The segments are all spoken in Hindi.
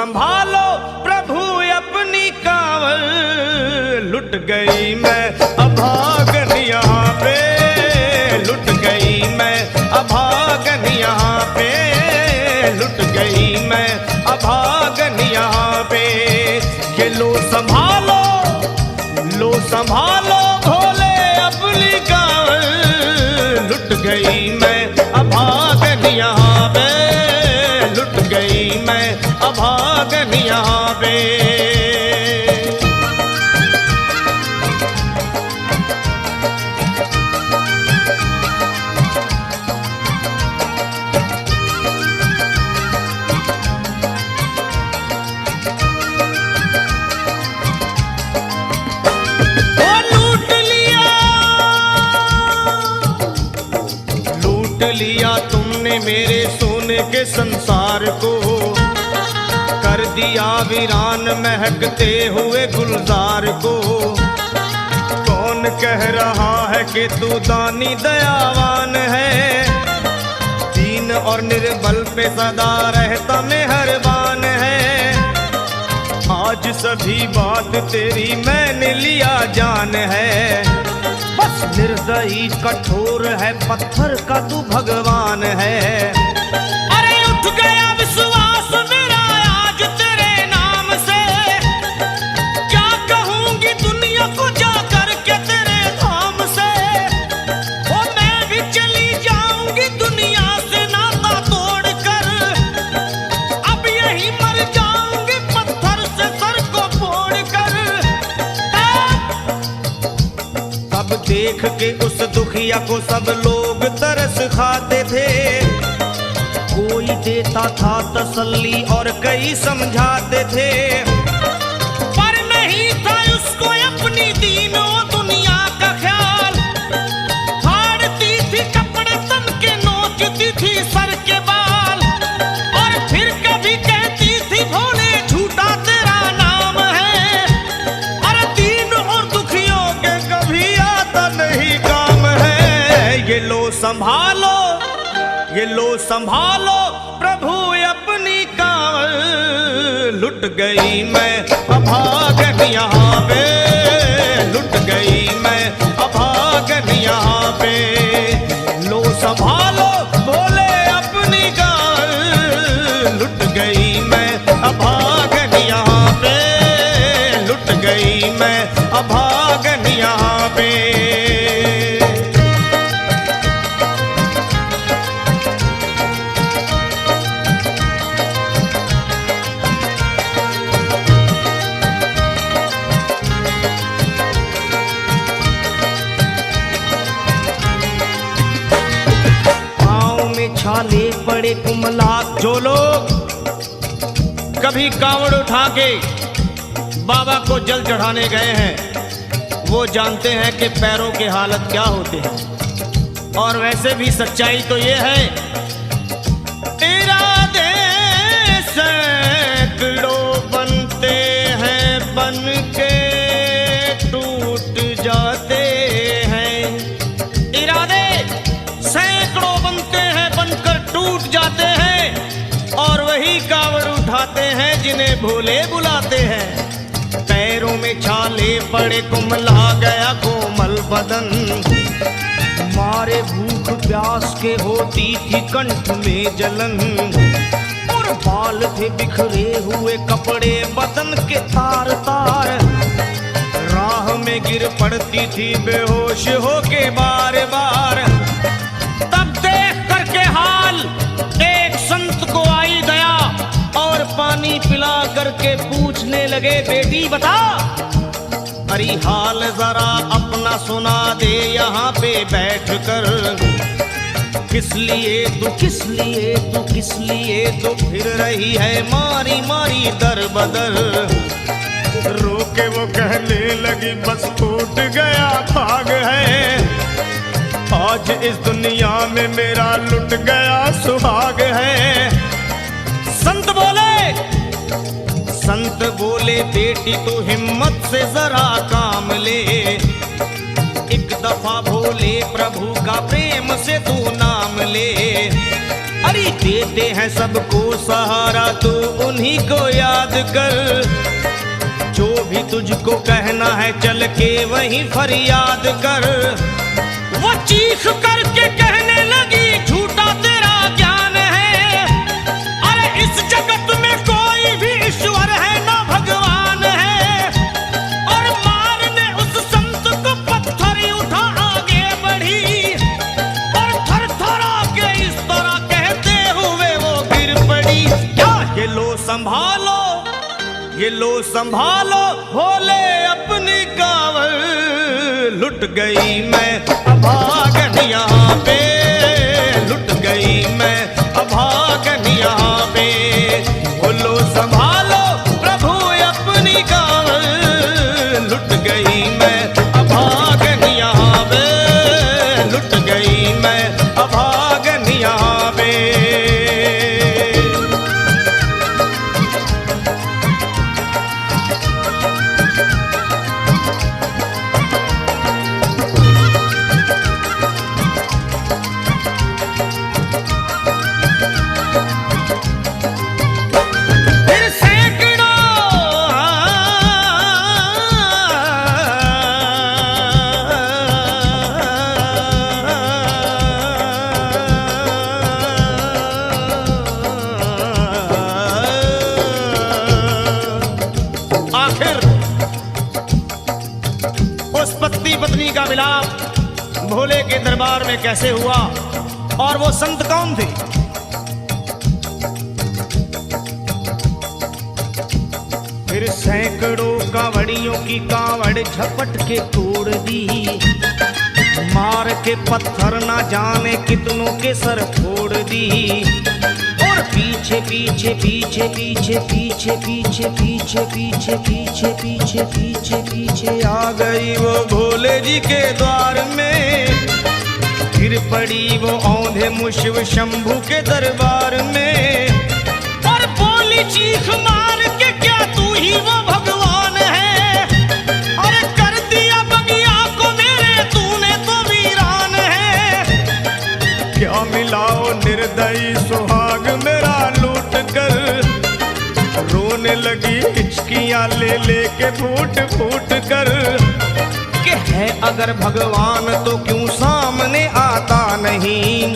संभालो प्रभु अपनी कांवल, लुट गई मैं अभागन यहाँ पे, लुट गई मैं अभागन यहाँ पे, लुट गई मैं अभागन यहाँ पे। कि लो संभालो भोले अपनी कांवल, लुट गई मैं अभागन यहाँ पे, लुट गई मैं अभागन यहाँ पे। लिया तुमने मेरे सोने के संसार को, कर दिया वीरान महकते हुए गुलजार को। कौन कह रहा है कि तू दानी दयावान है, दीन और निर्बल पे सदा रहता मेहरबान है। आज सभी बात तेरी मैंने लिया जान है, बस निर्दयी कठोर है पत्थर का तू भगवान है। अरे उठ गया विश्वास मेरा आज तेरे नाम से, क्या कहूंगी दुनिया को जा करके तेरे धाम से। ओ मैं भी चली जाऊंगी दुनिया से नाता तोड़कर, अब यही मर जाऊंगी पत्थर से सर को फोड़कर। तब देख के उस दुखिया को सब लोग तरस खाते थे, कोई देता था तसल्ली और कई समझाते थे, पर नहीं था उसको अपनी दीनों दुनिया का ख्याल। फाड़ती थी कपड़े तन के, नोचती थी सर के बाल, और फिर कभी कहती थी भोले झूठा तेरा नाम है। अरे दीन और दुखियों के कभी आता नहीं काम है। ये लो संभालो प्रभु अपनी कांवल, लुट गई मैं अभागन यहाँ पे, लुट गई मैं अभागन यहाँ पे। लो संभालो भोले अपनी कांवल, लुट गई मैं अभागन यहाँ पे, लुट गई मैं अभागन यहाँ पे। छाले पड़े कुमलात, जो लोग कभी कांवड़ उठा के बाबा को जल चढ़ाने गए हैं वो जानते हैं कि पैरों के हालत क्या होते हैं। और वैसे भी सच्चाई तो ये है, इरादे सैकड़ों बनते हैं बन के टूट जाते हैं। इरादे सैकड़ों बनते हैं बनकर टूट जाते हैं, और वही कांवड़ उठाते हैं जिन्हें भोले बुलाते हैं। पैरों में छाले पड़े कुमला गया कोमल बदन, मारे भूख प्यास के होती थी कंठ में जलन। और बाल थे बिखरे हुए कपड़े बदन के तार तार, राह में गिर पड़ती थी बेहोश होके बार बार। तब देख करके हाल एक संत को आई दया, और पानी पिला करके पूछने लगे बेटी बता, अरे हाल जरा अपना सुना दे यहाँ पे बैठ कर। किस लिए तू फिर रही है मारी मारी दर बदर। रोके वो कहने लगी बस टूट गया भाग है, आज इस दुनिया में मेरा लुट गया सुहाग है। संत बोले बेटी तू हिम्मत से जरा काम ले, एक दफा भोले प्रभु का प्रेम से तू नाम ले। अरे अरे देते हैं सबको सहारा, तो उन्हीं को याद कर। जो भी तुझको कहना है चल के वहीं फरियाद कर। वो चीख करके कहने लगी झूठा तेरा ज्ञान है, अरे इस जगत में कोई भी ईश्वर है ना भगवान है। और मारने उस संत को पत्थर उठा आगे बढ़ी, और थर थरा के इस तरह कहते हुए वो गिर पड़ी। क्या ये लो संभालो, ये लो संभालो, भोले अपनी कांवर। लुट गई मैं अभागन यहाँ पे, लुट गई मैं अभागन यहाँ पे। बोलो संभालो प्रभु अपनी कांवर, लुट गई मैं अभागन यहाँ पे, लुट गई मैं अभागन यहाँ पे। पत्नी का मिलाप भोले के दरबार में कैसे हुआ, और वो संत कौन थे? फिर सैकड़ों कांवड़ियों की कांवड़ झपट के तोड़ दी, मार के पत्थर ना जाने कितनों के सर फोड़ दी। और पीछे पीछे पीछे पीछे पीछे पीछे पीछे पीछे पीछे पीछे पीछे पीछे आ गई वो भोले जी के द्वार में। गिर पड़ी वो औंधे मुशिव शंभू के दरबार में, और बोली चीख मार के क्या तू ही वो भगवान है? अरे कर दिया बगिया को मेरे तूने तो वीरान है। क्या मिलाओ निर्दयी सुहाग मेरा लूट कर, रोने लगी हिचकियां ले लेके फूट फूट कर। कि है अगर भगवान तो क्यों सामने आता नहीं,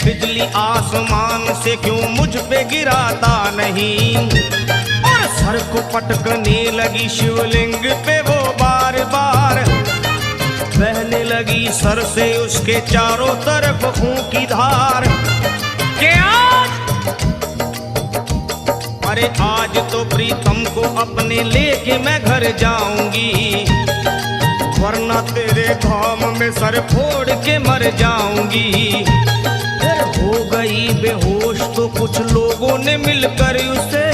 बिजली आसमान से क्यों मुझ पे गिराता नहीं। और सर को पटकने लगी शिवलिंग पे वो बार बार, बहने लगी सर से उसके चारों तरफ खून की धार। क्या अरे आज तो प्रीतम को अपने लेके मैं घर जाऊंगी, वरना तेरे धाम में सर फोड़ के मर जाऊंगी। फिर हो गई बेहोश तो कुछ लोगों ने मिलकर उसे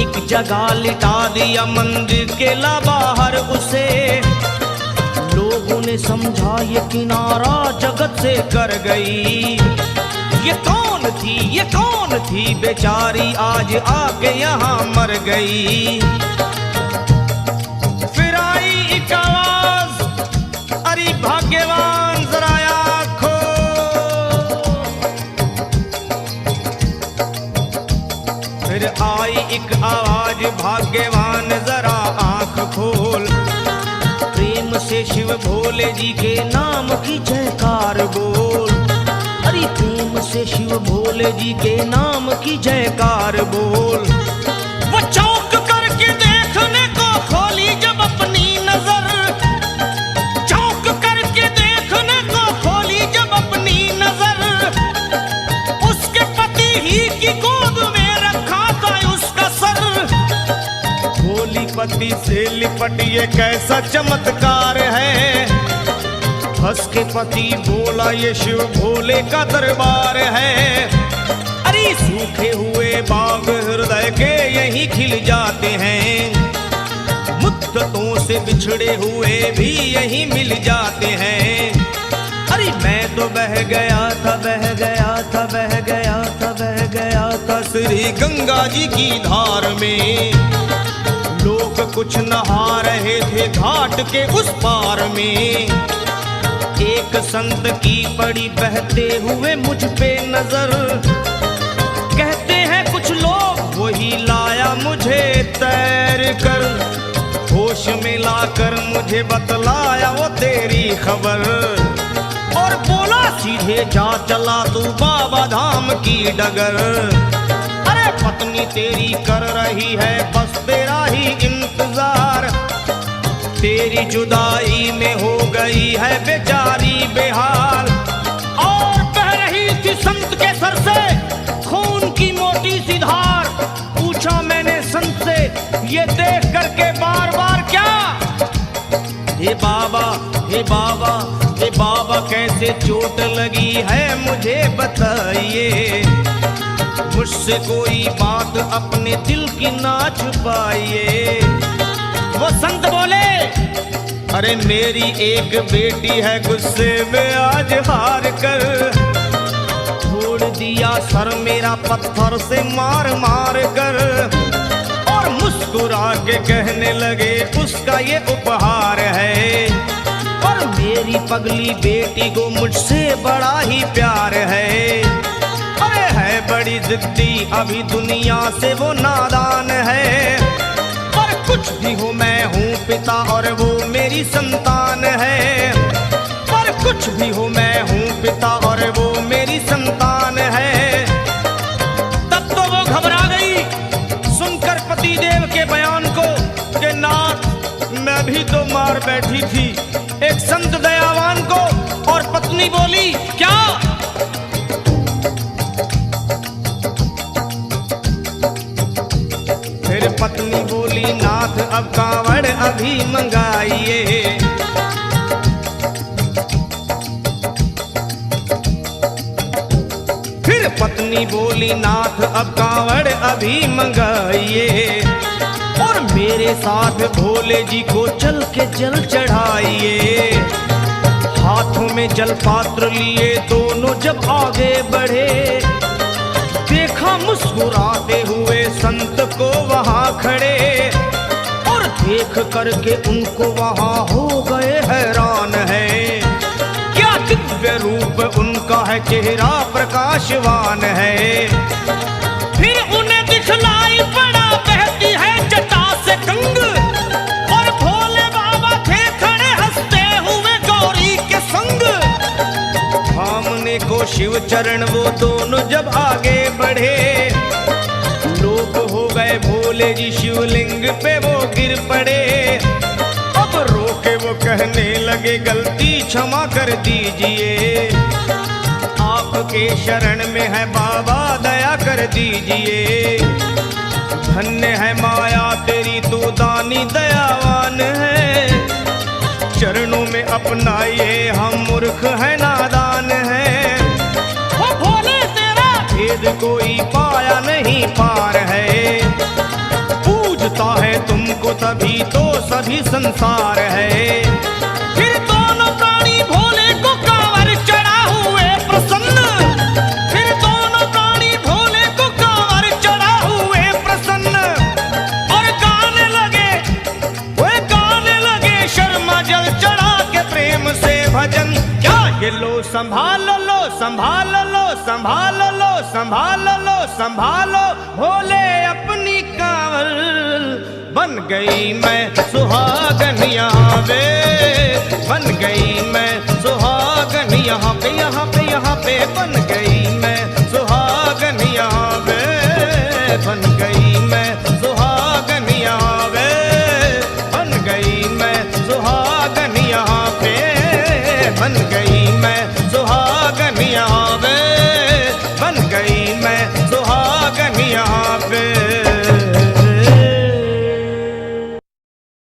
एक जगह लिटा दिया, मंदिर के ला बाहर उसे। लोगों ने समझा ये किनारा जगत से कर गई। ये कौन थी, ये कौन थी बेचारी, आज आके यहाँ मर गई। फिर आई एक आवाज, अरे भाग्यवान जरा आँखों। फिर आई एक आवाज, भाग्यवान जरा आँख खोल। प्रेम से शिव भोले जी के नाम की जयकार बोल। अरे प्रेम से शिव भोले जी के नाम की जयकार बोल। वो चौंक करके देखने को खोली जब अपनी नजर, चौंक करके देखने को खोली जब अपनी नजर। उसके पति ही की गोद में रखा था उसका सर। भोली पति से लिपट ये कैसा चमत्कार है। हंस के पति बोला ये शिव भोले का दरबार है। अरे सूखे हुए बाग हृदय के यहीं खिल जाते हैं, मुद्दतों से बिछड़े हुए भी यहीं मिल जाते हैं। अरे मैं तो बह गया था, बह गया था, बह गया था, बह गया था श्री गंगा जी की धार में। लोग कुछ नहा रहे थे घाट के उस पार में। एक संत की पड़ी बहते हुए मुझ पे नजर, कहते हैं कुछ लोग वही लाया मुझे तैर कर, होश में लाकर मुझे बतलाया वो तेरी खबर, और बोला सीधे जा चला तू बाबा धाम की डगर। अरे पत्नी तेरी कर रही है बस तेरा ही इंतजार, तेरी जुदाई में हो गई है बेचारी बेहाल, और बह रही थी संत के सर से खून की मोटी सी धार। पूछा मैंने संत से ये देख करके बार बार क्या, हे बाबा हे बाबा हे बाबा कैसे चोट लगी है मुझे बताइए, मुझसे कोई बात अपने दिल की ना छुपाइए। वो संत बोले अरे मेरी एक बेटी है गुस्से में आज हार कर, छोड़ दिया सर मेरा पत्थर से मार मार कर, और मुस्कुरा के कहने लगे उसका ये उपहार है, और मेरी पगली बेटी को मुझसे बड़ा ही प्यार है। अरे है बड़ी जिद्दी अभी दुनिया से वो नादान है, पर कुछ भी हो मैं हूँ पिता और वो मेरी संतान है, पर कुछ भी हो मैं हूँ पिता और वो मेरी संतान है। तब तो वो घबरा गई सुनकर पतिदेव के बयान को कि नाथ मैं भी तो मार बैठी थी एक संत दयावान को, और पत्नी बोली क्या, फिर पत्नी बोली नाथ अब कांवड़ अभी मंगाइए, फिर पत्नी बोली नाथ अब कांवड़ अभी मंगाइए, और मेरे साथ भोले जी को चल के जल चढ़ाइए। हाथों में जल पात्र लिए दोनों जब आगे बढ़े, देखा मुस्कुराते हुए संत को वहां खड़े, और देख करके उनको वहां हो गए हैरान है, क्या दिव्य रूप उनका है चेहरा प्रकाशवान है। फिर उन्हें दिखलाई पड़ा बहती है जटा से गंग, और भोले बाबा थे खड़े हंसते हुए गौरी के संग। सामने को शिव चरण वो दोनों जब आगे बढ़े, लोग हो गए भोले जी शिवलिंग पे वो गिर पड़े, अब रोके वो कहने लगे गलती क्षमा कर दीजिए, आपके शरण में है बाबा दया कर दीजिए। धन्य है माया तेरी तू दानी दयावान है, चरणों में अपनाइए हम मूर्ख है नादान है। वो भोले तेरा भेद कोई पाया नहीं पार है, पूजता है तुमको तभी तो सभी संसार है। फिर दोनों प्राणी भोले को कांवर चढ़ा हुए प्रसन्न, फिर दोनों प्राणी भोले को कांवर चढ़ा हुए प्रसन्न, और गाने लगे शर्मा जल चढ़ा के प्रेम से भजन। क्या ये लो संभालो लो संभालो लो संभालो लो संभालो लो संभालो, भोले अपनी कांवर बन गई मैं सुहागन यहाँ पे, बन गई मैं सुहागन यहाँ पे यहाँ पे यहाँ पे, बन गई मैं सुहागन यहाँ पे बन